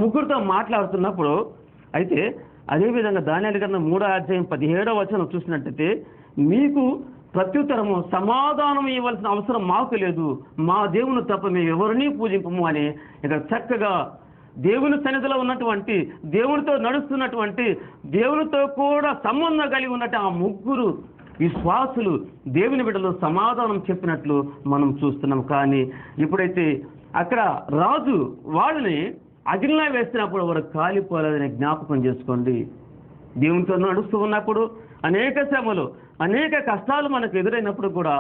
ముగ్గురితో మాట్లాడుతున్నప్పుడు అయితే అదేవిధంగా దానియేలు గ్రంథం 3:17 చూసినట్టయితే మీకు ప్రత్యుత్తరము సమాధానం ఇవ్వాల్సిన అవసరం మాకు లేదు, మా దేవుని తప్ప మేము ఎవరినీ పూజింపము అని ఇక్కడ చక్కగా దేవుని సన్నిధిలో ఉన్నటువంటి, దేవునితో నడుస్తున్నటువంటి, దేవునితో కూడా సంబంధం కలిగి ఉన్నట్టు ఆ ముగ్గురు విశ్వాసులు దేవుని బిడ్డలు సమాధానం చెప్పినట్లు మనం చూస్తున్నాం. కానీ ఇప్పుడైతే అక్కడ రాజు వాళ్ళని అగ్నిలో వేసినప్పుడు వారు కాలిపోలేదని జ్ఞాపకం చేసుకోండి. దేవునితో నడుస్తూ ఉన్నప్పుడు అనేక శ్రమలు, అనేక కష్టాలు మనకు ఎదురైనప్పుడు కూడా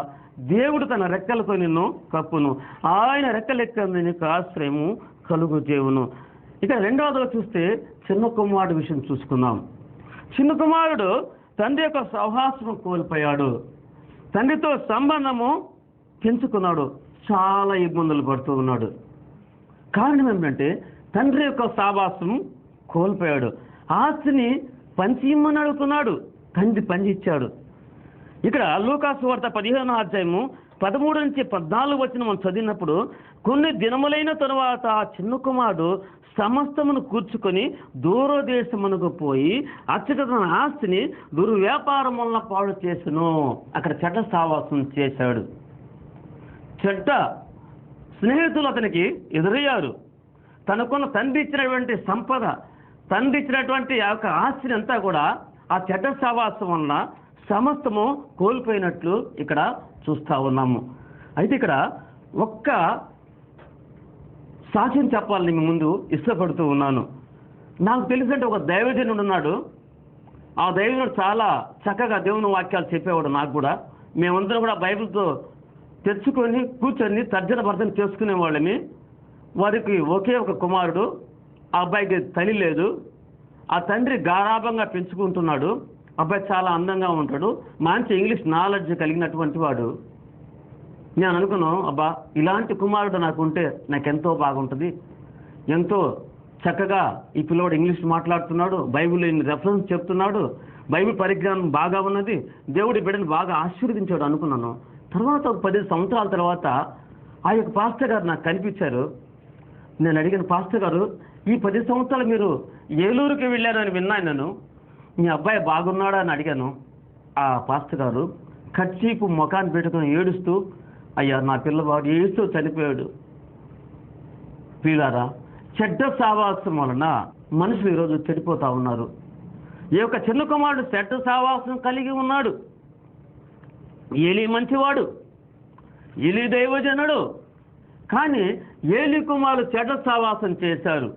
దేవుడు తన రెక్కలతో నిన్ను కప్పును, ఆయన రెక్కలెక్క నీకు ఆశ్రయము కలుగు చేయును. ఇక రెండవదిగా చూస్తే చిన్న కుమారుడు విషయం చూసుకుందాం. చిన్న కుమారుడు తండ్రి యొక్క సహవాసం కోల్పోయాడు, తండ్రితో సంబంధము పెంచుకున్నాడు, చాలా ఇబ్బందులు పడుతూ ఉన్నాడు. కారణం ఏమిటంటే తండ్రి యొక్క సహవాసం కోల్పోయాడు. ఆస్తిని పంచి ఇమ్మని అడుగుతున్నాడు, తండ్రి పంచి ఇచ్చాడు. ఇక్కడ లూకాసు వార్త 15:13-14 మనం చదివినప్పుడు కొన్ని దినములైన తరువాత ఆ చిన్న కుమారుడు సమస్తమును కూర్చుకొని దూరదేశమునకు పోయి అచ్చట తన ఆస్తిని దుర్వ్యాపారం వలన పాడు చేసును. అక్కడ చెడ్డ సావాసం చేశాడు. చెడ్డ స్నేహితులు అతనికి ఎదురయ్యారు. తనకున్న తండ్రి ఇచ్చినటువంటి సంపద, తండ్రి ఇచ్చినటువంటి ఆ యొక్క ఆస్తిని అంతా కూడా ఆ చెడ్డ సావాసం వలన సమస్తము కోల్పోయినట్లు ఇక్కడ చూస్తూ ఉన్నాము. అయితే ఇక్కడ ఒక్క సాక్ష్యం చెప్పాలని మీ ముందు ఇష్టపడుతూ ఉన్నాను. నాకు తెలిసినట్టు ఒక దైవజనుడు ఉన్నాడు. ఆ దైవజనుడు చాలా చక్కగా దేవుని వాక్యాలు చెప్పేవాడు. నాకు కూడా మేమందరం కూడా బైబిల్తో తెచ్చుకొని కూర్చొని తర్జన భర్జన చేసుకునేవాళ్ళని. వారికి ఒకే ఒక కుమారుడు, ఆ అబ్బాయికి తల్లి లేదు. ఆ తండ్రి గారాభంగా పెంచుకుంటున్నాడు. అబ్బాయి చాలా అందంగా ఉంటాడు, మంచి ఇంగ్లీష్ నాలెడ్జ్ కలిగినటువంటి వాడు. నేను అనుకున్నాను, అబ్బా ఇలాంటి కుమారుడు నాకు ఉంటే నాకెంతో బాగుంటుంది, ఎంతో చక్కగా ఈ పిల్లవాడు ఇంగ్లీష్ మాట్లాడుతున్నాడు, బైబిల్ రెఫరెన్స్ చెప్తున్నాడు, బైబిల్ పరిజ్ఞానం బాగా ఉన్నది, దేవుడి బిడ్డను బాగా ఆశీర్వదించాడు అనుకున్నాను. తర్వాత 10 సంవత్సరాల తర్వాత ఆ యొక్క పాస్టర్ గారు నాకు కనిపించారు. నేను అడిగిన, పాస్టర్ గారు ఈ 10 సంవత్సరాలు మీరు ఏలూరుకి వెళ్ళారని విన్నాను, నేను మీ అబ్బాయి బాగున్నాడా అని అడిగాను. ఆ పాస్టర్ గారు కర్చీపు ముఖాన్ని పెట్టుకుని ఏడుస్తూ, అయ్యా నా పిల్లవాడు ఏడుస్తూ చనిపోయాడు. పిల్లారా, చెడ్డ సావాసం వలన మనుషులు ఈరోజు చెడిపోతూ ఉన్నారు. ఈ యొక్క చిన్న కుమారుడు చెడ్డ సావాసం కలిగి ఉన్నాడు. ఏలీ మంచివాడు, ఏలీ దైవజనుడు, కానీ ఏలీ కుమారుడు చెడ్డ సావాసం చేశారు.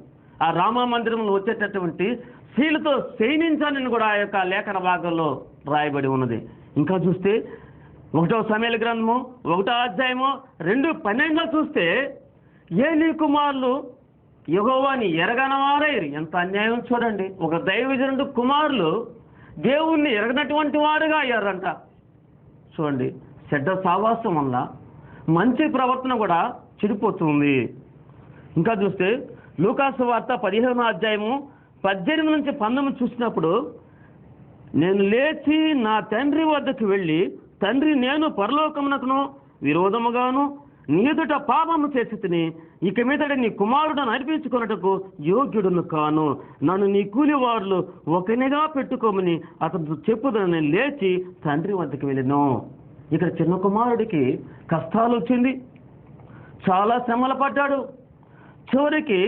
ఆ రామ మందిరంలో వచ్చేటటువంటి స్త్రీలతో శయనించాలని కూడా ఆ యొక్క లేఖన భాగంలో రాయబడి ఉన్నది. ఇంకా చూస్తే 1వ సమూయేలు గ్రంథము 1:2-12 చూస్తే ఏలీ కుమారులు యెహోవాని ఎరగనవారైరు. ఎంత అన్యాయం చూడండి. ఒక దైవజనుడు కుమారులు దేవుణ్ణి ఎరగనటువంటి వారుగా అయ్యారంట. చూడండి, చెడ్డ సావాసం వల్ల మంచి ప్రవర్తన కూడా చెడిపోతుంది. ఇంకా చూస్తే లూకాసు వార్త 15:18-19 చూసినప్పుడు, నేను లేచి నా తండ్రి వద్దకు వెళ్ళి, తండ్రి నేను పరలోకమునకును విరోధముగాను నీ ఎదుట పాపము చేసి తిని, ఇక మీదట నీ కుమారుడను అర్పించుకొనుటకు యోగ్యుడును కాను, నన్ను నీ కూలివారులు ఒకనిగా పెట్టుకోమని అతను చెప్పుదని లేచి తండ్రి వద్దకు వెళ్ళిను. ఇక్కడ చిన్న కుమారుడికి కష్టాలు వచ్చింది, చాలా శ్రమలు పడ్డాడు. చివరికి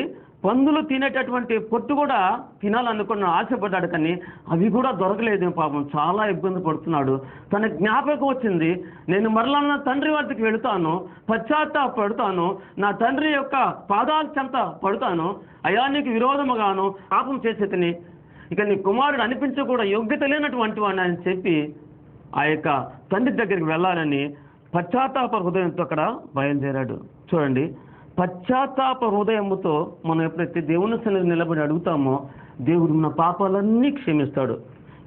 పందులు తినేటటువంటి పొట్టు కూడా తినాలనుకున్న ఆశపడ్డాడు, కానీ అవి కూడా దొరకలేదు. పాపం చాలా ఇబ్బంది పడుతున్నాడు. తన జ్ఞాపకం వచ్చింది, నేను మరలా నా తండ్రి వద్దకు వెళుతాను, పశ్చాత్తాపడతాను, నా తండ్రి యొక్క పాదాల చెంత పడుతాను, అయా నీకు విరోధముగాను పాపం చేసేతని, ఇక నీ కుమారుడు అనిపించకూడా యోగ్యత లేనటువంటి వాడిని అని చెప్పి ఆ యొక్క తండ్రి దగ్గరికి వెళ్ళాలని పశ్చాత్తాప హృదయంతో అక్కడ బయలుదేరాడు. చూడండి, పశ్చాత్తాప హృదయముతో మనం ఎప్పుడైతే దేవుని సన్నిధిలో నిలబడి అడుగుతామో దేవుడు మన పాపాలన్నీ క్షమిస్తాడు.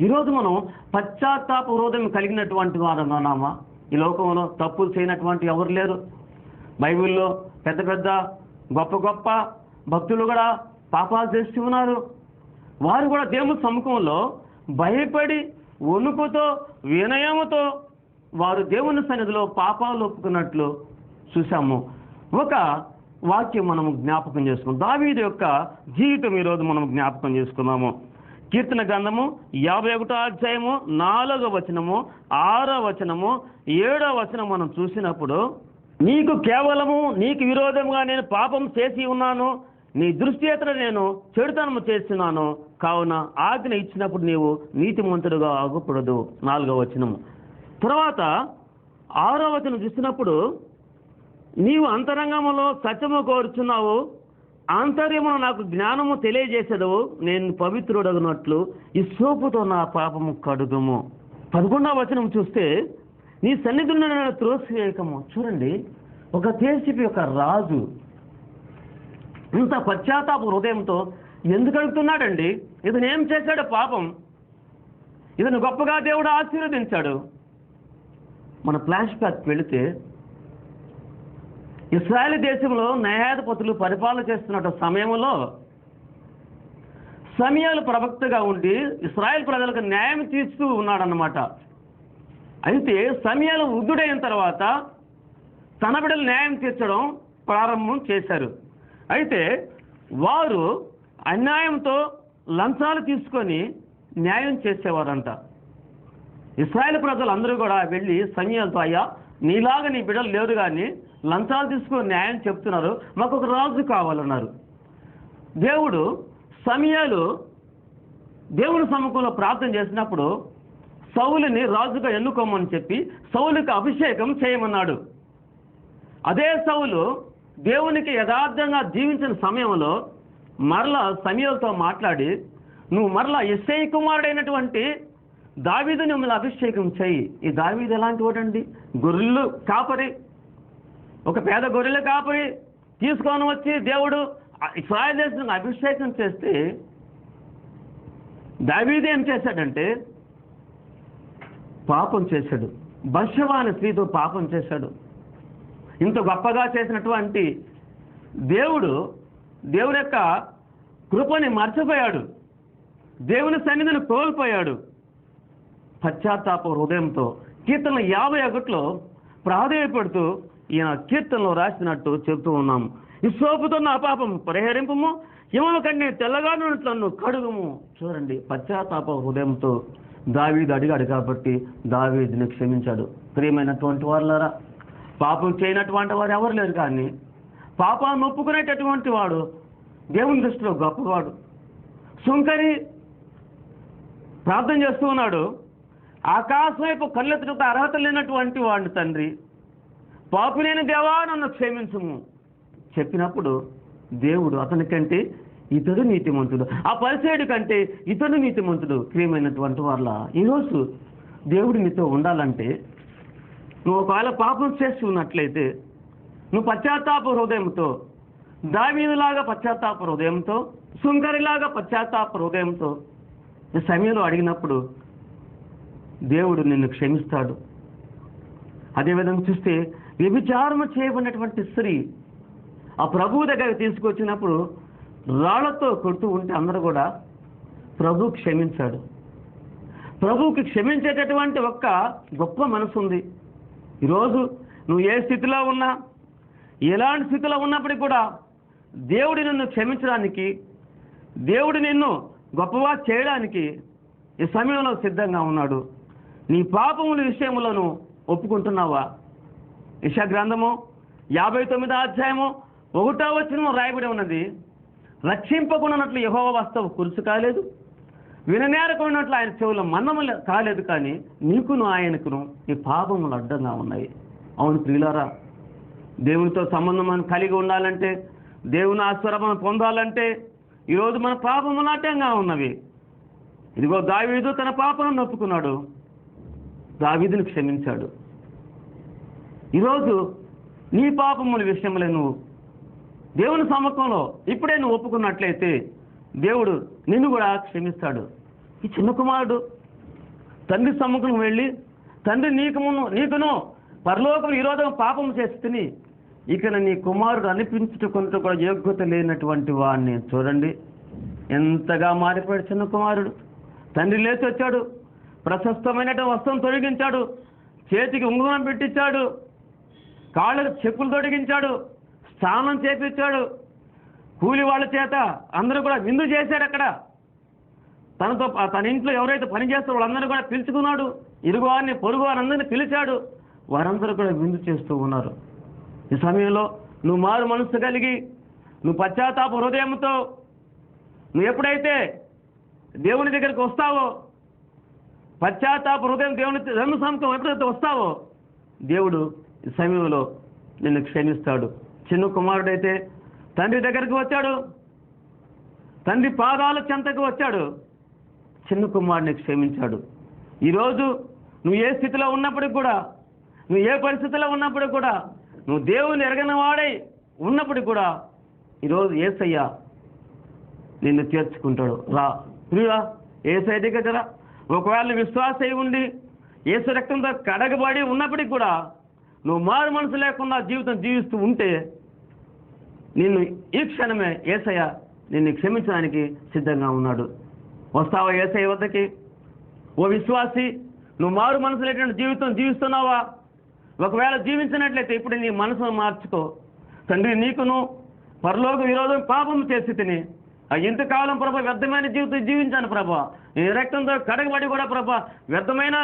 ఈరోజు మనం పశ్చాత్తాప హృదయం కలిగినటువంటి వారు ఉన్నామా? ఈ లోకంలో తప్పులు చేయనటువంటి ఎవరు లేరు. బైబిల్లో పెద్ద పెద్ద గొప్ప గొప్ప భక్తులు కూడా పాపాలు చేస్తూ ఉన్నారు. వారు కూడా దేవుని సముఖంలో భయపడి వణుకుతో వినయముతో వారు దేవుని సన్నిధిలో పాపాలు ఒప్పుకున్నట్లు చూసాము. ఒక వాక్యం మనం జ్ఞాపకం చేసుకుందాం. దావీదు యొక్క జీవితం ఈరోజు మనం జ్ఞాపకం చేసుకుందాము. కీర్తన గ్రంథము 51వ అధ్యాయము 4వ వచనము, 6వ వచనము, 7వ వచనం మనం చూసినప్పుడు, నీకు విరోధంగా నేను పాపం చేసి ఉన్నాను, నీ దృష్టి ఎదుట నేను చెడుతనము చేస్తున్నాను, కావున ఆజ్ఞ ఇచ్చినప్పుడు నీవు నీతిమంతుడుగా ఆగకూడదు. 4వ వచనము. తర్వాత 6వ వచనం చూసినప్పుడు, నీవు అంతరంగములో సత్యము కోరుచున్నావు, ఆంతర్యమును నాకు జ్ఞానము తెలియజేసేదవు, నేను పవిత్రుడగినట్లు ఈ సోపుతో నా పాపము కడుగుము. 11వ వచనం చూస్తే, నీ సన్నిధిలో నేను త్రోసివేయకము. చూడండి, ఒక దేశపు యొక్క రాజు ఇంత పశ్చాత్తాప హృదయంతో ఎందుకు అడుగుతున్నాడండి? ఇతను ఏం చేశాడు పాపం? ఇతను గొప్పగా దేవుడు ఆశీర్వదించాడు. మన ఫ్లాష్ బ్యాక్ వెళితే, ఇశ్రాయేలు దేశంలో న్యాయాధిపతులు పరిపాలన చేస్తున్న సమయంలో సమూయేలు ప్రవక్తగా ఉండి ఇశ్రాయేల్ ప్రజలకు న్యాయం తీస్తూ ఉన్నాడన్నమాట. అయితే సమూయేలు వృద్ధుడైన తర్వాత తన బిడ్డలు న్యాయం తీర్చడం ప్రారంభం చేశారు. అయితే వారు అన్యాయంతో లంచాలు తీసుకొని న్యాయం చేసేవారంట. ఇశ్రాయేల్ ప్రజలందరూ కూడా వెళ్ళి సమూయేలుతో, అయ్యా, నీలాగా నీ బిడ్డలు లేరు కానీ లంచాలు తీసుకొని న్యాయం చెప్తున్నారు, మాకు ఒక రాజు కావాలన్నారు. సమూయేలు దేవుని సముఖంలో ప్రార్థన చేసినప్పుడు సౌలుని రాజుగా ఎన్నుకోమని చెప్పి సౌలుకి అభిషేకం చేయమన్నాడు. అదే సౌలు దేవునికి యథార్థంగా జీవించిన సమయంలో మరలా సమూయేలుతో మాట్లాడి, నువ్వు మరలా యెష్షయి కుమారుడైనటువంటి దావీదుని మిమ్మల్ని అభిషేకం చేయి. ఈ దావీదు ఎలాంటి వాడండి? గొర్రెలు కాపరి, ఒక పేద గొర్రెల కాపరి తీసుకొని వచ్చి దేవుడు ఇశ్రాయేలు దేశానికి అభిషేకం చేస్తే, దావీదు ఏం చేశాడంటే పాపం చేశాడు. బత్షెబా అనే స్త్రీతో పాపం చేశాడు. ఇంత గొప్పగా చేసినటువంటి దేవుని యొక్క కృపని మర్చిపోయాడు, దేవుని సన్నిధిని కోల్పోయాడు. పశ్చాత్తాప హృదయంతో కీర్తన 51లో ప్రాధేయపడుతూ ఈయన కీర్తనలో రాసినట్టు చెబుతూ ఉన్నాము. ఈ సోపుతో నా పాపం పరిహరింపము, హిమము కంటే తెల్లగా నన్ను కడుగుము. చూడండి, పశ్చాత్తాప హృదయంతో దావీదు అడిగాడు కాబట్టి దావీదుని క్షమించాడు. ప్రియమైనటువంటి వారులారా, పాపం చేయనటువంటి వారు ఎవరు లేరు, కానీ పాపాన్ని ఒప్పుకునేటటువంటి వాడు దేవుని దృష్టిలో గొప్పవాడు. సుంకరి ప్రార్థన చేస్తూ ఉన్నాడు, ఆకాశం వైపు కళ్ళెత్తుటకు అర్హత లేనటువంటి వాడిని తండ్రి, పాపులేని దేవా నన్ను క్షమించుము చెప్పినప్పుడు దేవుడు అతనికంటే ఇతడు నీతిమంతుడు, ఆ పరిసేయుడి కంటే ఇతడు నీతిమంతుడు. ప్రియమైనటువంటి వాళ్ళ, ఈరోజు దేవుడు నీతో ఉండాలంటే, నువ్వు ఒకవేళ పాపం చేస్తూ ఉన్నట్లయితే నువ్వు పశ్చాత్తాప హృదయంతో, దావీదులాగా పశ్చాత్తాప హృదయంతో, సుంకరిలాగా పశ్చాత్తాప హృదయంతో ఈ సమయంలో అడిగినప్పుడు దేవుడు నిన్ను క్షమిస్తాడు. అదేవిధంగా చూస్తే, వ్యభిచారము చేయబడినటువంటి స్త్రీ ఆ ప్రభువు దగ్గరికి తీసుకొచ్చినప్పుడు రాళ్లతో కొడుతూ ఉంటే అందరూ కూడా ప్రభు క్షమించాడు. ప్రభువుకి క్షమించేటటువంటి ఒక్క గొప్ప మనసు ఉంది. ఈరోజు నువ్వు ఏ స్థితిలో ఉన్నా, ఎలాంటి స్థితిలో ఉన్నప్పటికీ కూడా దేవుడు నిన్ను క్షమించడానికి, దేవుడు నిన్ను గొప్పగా చేయడానికి ఈ సమయంలో సిద్ధంగా ఉన్నాడు. నీ పాపముల విషయంలోనూ ఒప్పుకుంటున్నావా? యెషయా గ్రంథము 59వ అధ్యాయము 1వ వచనం రాయబడి ఉన్నది, రక్షింపకున్నట్లు యెహోవా వస్తవు కురుసు కాలేదు, విననేరకున్నట్లు ఆయన చెవుల మన్నములు కాలేదు, కానీ నీకును ఆయనకును ఈ పాపములు అడ్డంగా ఉన్నాయి. అవును ప్రియులారా, దేవునితో సంబంధం కలిగి ఉండాలంటే, దేవుని ఆశీర్వాదం పొందాలంటే ఈరోజు మన పాపములు అడ్డంగా ఉన్నవి. ఇదిగో దావీదు తన పాపను ఒప్పుకున్నాడు, దావీదుని క్షమించాడు. ఈరోజు నీ పాపముల విషయంలో నువ్వు దేవుని సముఖంలో ఇప్పుడే నువ్వు ఒప్పుకున్నట్లయితే దేవుడు నిన్ను కూడా క్షమిస్తాడు. ఈ చిన్న కుమారుడు తండ్రి సముఖం వెళ్ళి, తండ్రి నీకును పరలోకం ఈరోజు పాపం చేస్తుంది, ఇక నీ కుమారుడు అనిపించుకుంటూ కూడా యోగ్యత లేనటువంటి వాడిని చూడండి ఎంతగా మారిపోయాడు చిన్న కుమారుడు. తండ్రి లేచి వచ్చాడు, ప్రశస్తమైనటువంటి వస్త్రం తొలగించాడు, చేతికి ఉంగరం పెట్టించాడు, కాళ్ళకు చెప్పులు తొడిగించాడు, స్నానం చేపించాడు, కూలి వాళ్ళ చేత అందరూ కూడా విందు చేశాడు. అక్కడ తన ఇంట్లో ఎవరైతే పని చేస్తారో వాళ్ళందరూ కూడా పిలుచుకున్నాడు. ఇరుగు వారిని పొరుగు వారిని అందరినీ పిలిచాడు. వారందరూ కూడా విందు చేస్తూ ఉన్నారు. ఈ సమయంలో నువ్వు మారు మనసు కలిగి, నువ్వు పశ్చాత్తాప హృదయంతో నువ్వు ఎప్పుడైతే దేవుని దగ్గరికి వస్తావో, పశ్చాత్తాప హృదయం దేవుని రెండు సముఖం ఎప్పుడైతే వస్తావో, దేవుడు ఈ సమయంలో నిన్ను క్షమిస్తాడు. చిన్న కుమారుడైతే తండ్రి దగ్గరికి వచ్చాడు, తండ్రి పాదాల చెంతకు వచ్చాడు, చిన్న కుమారుడిని క్షమించాడు. ఈరోజు నువ్వు ఏ స్థితిలో ఉన్నప్పటికి కూడా, నువ్వు ఏ పరిస్థితిలో ఉన్నప్పటికి కూడా, నువ్వు దేవుని ఎరగని వాడై ఉన్నప్పటికి కూడా ఈరోజు యేసయ్య నిన్ను చేర్చుకుంటాడు. రా ప్రియుడా, యేసయ్య దగ్గర రా. ఒకవేళ విశ్వాస అయి ఉండి యేసు రక్తంతో కడగబడి ఉన్నప్పటికి కూడా నువ్వు మారు మనసు లేకుండా జీవితం జీవిస్తూ ఉంటే నిన్ను ఈ క్షణమే యేసయ్య నిన్ను క్షమించడానికి సిద్ధంగా ఉన్నాడు. వస్తావా యేసయ్య వద్దకి? ఓ విశ్వాసి, నువ్వు మారు మనసు లేటువంటి జీవితం జీవిస్తున్నావా? ఒకవేళ జీవించినట్లయితే ఇప్పుడు నీ మనసును మార్చుకో. తండ్రి, నీకును పరలోక విరోధం పాపం చేసి తిని ఇంతకాలం ప్రభా వ్యర్థమైన జీవితం జీవించాను ప్రభా, నీ రక్తంతో కడగబడి కూడా ప్రభా వ్యర్థమైన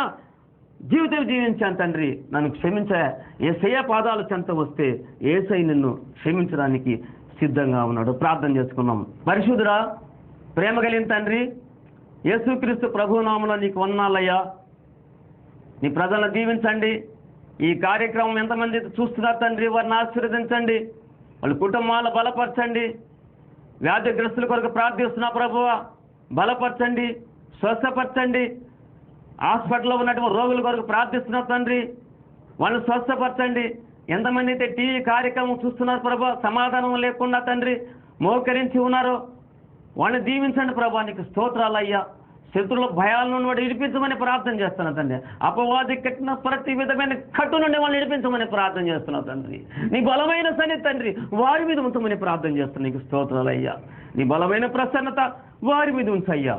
జీవితం జీవించాను తండ్రి, నన్ను క్షమించా. యేసయ్య పాదాలు చెంత వస్తే యేసయ్య నిన్ను క్షమించడానికి సిద్ధంగా ఉన్నాడు. ప్రార్థన చేసుకున్నాం. పరిశుద్ధుడా, ప్రేమ కలిగిన తండ్రి, యేసుక్రీస్తు ప్రభునామములో నీకు వందనాలయ్యా. నీ ప్రజలను దీవించండి. ఈ కార్యక్రమం ఎంతమంది చూస్తున్నారు తండ్రి, వారిని ఆశీర్వదించండి, వాళ్ళ కుటుంబాలను బలపరచండి. వ్యాధిగ్రస్తుల కొరకు ప్రార్థిస్తున్నా ప్రభువా, బలపరచండి, స్వస్థపరచండి. హాస్పిటల్లో ఉన్నటువంటి రోగుల కొరకు ప్రార్థిస్తున్నా తండ్రి, వాళ్ళని స్వస్థపరచండి. ఎంతమంది అయితే టీవీ కార్యక్రమం చూస్తున్నారు ప్రభా, సమాధానం లేకుండా తండ్రి మోకరించి ఉన్నారు, వాళ్ళని దీవించండి ప్రభా. నీకు స్తోత్రాలు అయ్యా. శత్రువుల భయాల నుండి వాడు విడిపించమని ప్రార్థన చేస్తున్నా తండ్రి. అపవాది కట్టిన ప్రతి విధమైన కట్టు నుండి వాళ్ళని విడిపించమని ప్రార్థన చేస్తున్నా తండ్రి. నీ బలమైన సన్నిధి తండ్రి వారి మీద ఉంచమని ప్రార్థన చేస్తున్నా. నీకు స్తోత్రాలు అయ్యా. నీ బలమైన ప్రసన్నత వారి మీద ఉంచయ్యా.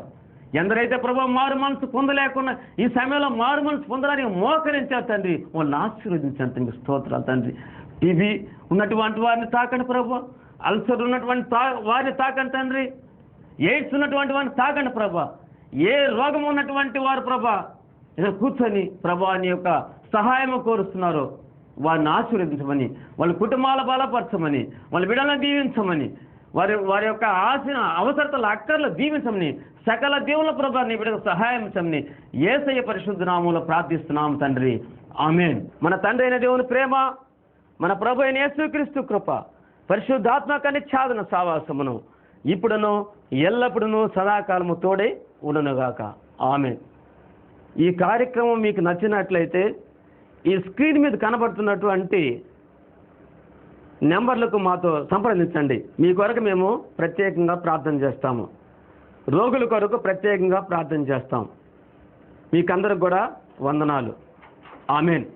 ఎందరైతే ప్రభు మారు మనసు పొందలేకుండా ఈ సమయంలో మారు మనసు పొందడానికి మోకరించారు తండ్రి, వాళ్ళని ఆశీర్వదించాను తండ్రి. స్తోత్రాలు తండ్రి. టీబీ ఉన్నటువంటి వారిని తాకండి ప్రభు, అల్సర్ ఉన్నటువంటి వారిని తాకండి తండ్రి, ఎయిడ్స్ ఉన్నటువంటి వారిని తాకండి ప్రభా. ఏ రోగం ఉన్నటువంటి వారు ప్రభా ఇలా కూర్చొని ప్రభా నీ యొక్క సహాయం కోరుస్తున్నారో వారిని ఆశీర్వదించమని, వాళ్ళ కుటుంబాల బలపరచమని, వాళ్ళ బిడ్డలను దీవించమని, వారి యొక్క అవసరతల అక్కర్లు దీవించమని, సకల దేవుల ప్రభా నీ బిడ్డకు సహాయం చేయమని యేసయ్య పరిశుద్ధ నామములో ప్రార్థిస్తున్నాం తండ్రి. ఆమేన్. మన తండ్రి అయిన దేవుని ప్రేమ, మన ప్రభు అయిన యేసుక్రీస్తు కృప, పరిశుద్ధాత్మ కనిచ్ఛాదన సావాసమును ఇప్పుడును ఎల్లప్పుడూ సదాకాలము తోడై ఉండునుగాక. ఆమేన్. ఈ కార్యక్రమం మీకు నచ్చినట్లయితే ఈ స్క్రీన్ మీద కనబడుతున్నటువంటి నెంబర్లకు మాతో సంప్రదించండి. మీ కొరకు మేము ప్రత్యేకంగా ప్రార్థన చేస్తాము. రోగుల కొరకు ప్రత్యేకంగా ప్రార్థన చేస్తాం. మీకందరికి కూడా వందనాలు. ఆమేన్.